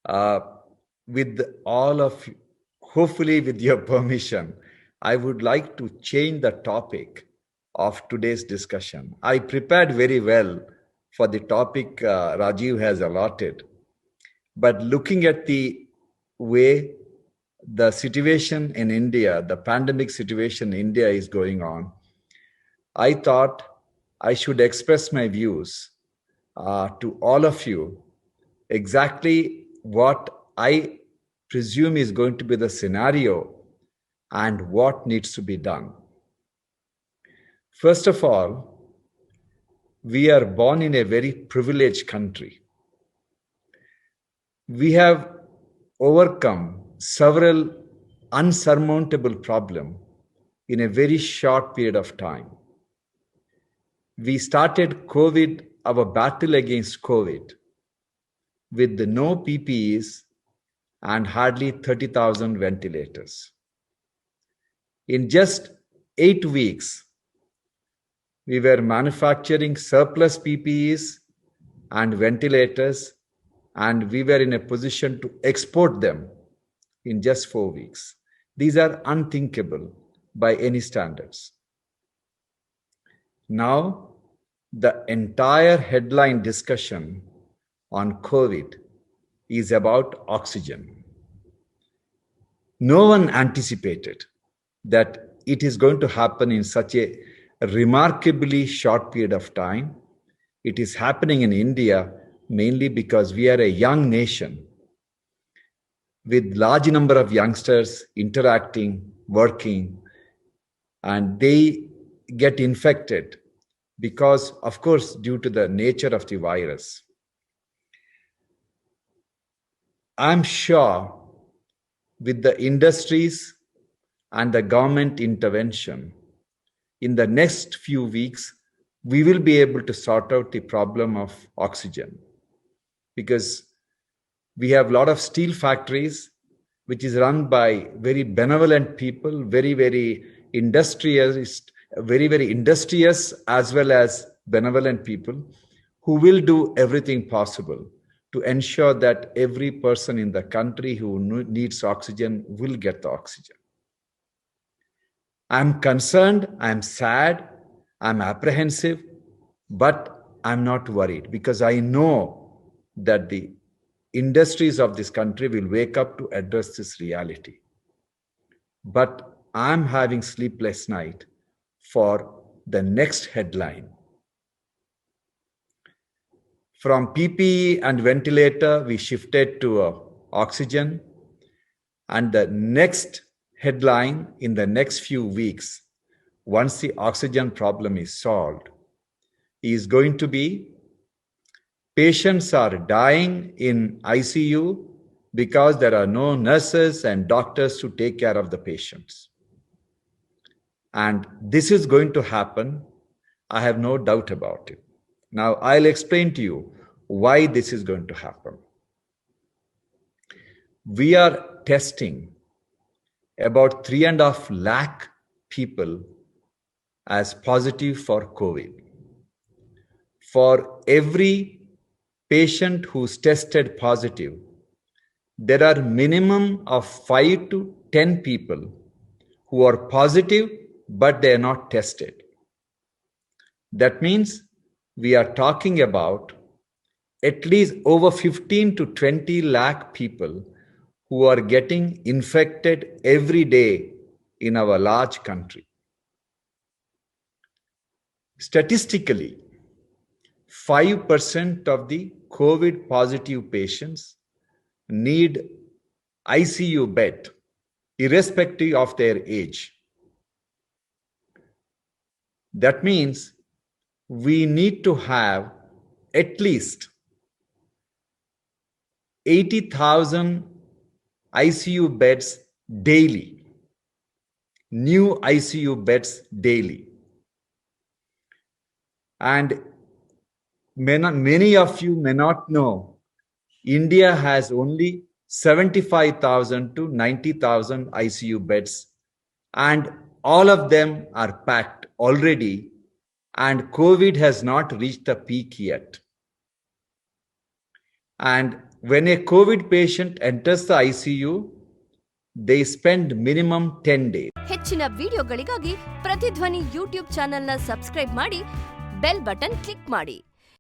Uh, with all of you, hopefully with your permission, I would like to change the topic of today's discussion. I prepared very well for the topic Rajiv has allotted, but looking at the way the situation in India, the pandemic situation in India is going on, I thought I should express my views to all of you exactly what I presume is going to be the scenario and what needs to be done. First of all, we are born in a very privileged country. We have overcome several unsurmountable problems in a very short period of time. We started COVID, our battle against COVID, with no PPEs and hardly 30,000 ventilators. In just 8 weeks, we were manufacturing surplus PPEs and ventilators, and we were in a position to export them in just 4 weeks. These are unthinkable by any standards. Now, the entire headline discussion on COVID is about oxygen. No one anticipated that it is going to happen in such a remarkably short period of time. It is happening in India mainly because we are a young nation with large number of youngsters interacting, working, and they get infected because, of course, due to the nature of the virus. I'm sure with the industries and the government intervention, in the next few weeks, we will be able to sort out the problem of oxygen, because we have a lot of steel factories which is run by very benevolent people, very industrious, very industrious as well as benevolent people who will do everything possible to ensure that every person in the country who needs oxygen will get the oxygen. I'm concerned, I'm sad, I'm apprehensive, but I'm not worried because I know that the industries of this country will wake up to address this reality. But I'm having sleepless night for the next headline. From PPE and ventilator, we shifted to oxygen. And the next headline in the next few weeks, once the oxygen problem is solved, is going to be patients are dying in ICU because there are no nurses and doctors to take care of the patients. And this is going to happen. I have no doubt about it. Now, I'll explain to you why this is going to happen. We are testing about 3.5 lakh people as positive for COVID. For every patient who's tested positive, there are minimum of 5 to 10 people who are positive, but they are not tested. That means we are talking about at least over 15 to 20 lakh people who are getting infected every day in our large country. Statistically, 5% of the COVID positive patients need ICU bed, irrespective of their age. That means we need to have at least 80,000 ICU beds daily, new ICU beds daily. And many of you may not know, India has only 75,000 to 90,000 ICU beds, and all of them are packed already, and COVID has not reached the peak yet. And When a COVID patient enters the ICU, they spend minimum 10 days. ಹೆಚ್ಚಿನ ವಿಡಿಯೋಗಳಿಗಾಗಿ ಪ್ರತಿಧ್ವನಿ YouTube ಚಾನೆಲ್ನ subscribe ಮಾಡಿ, bell button click ಮಾಡಿ.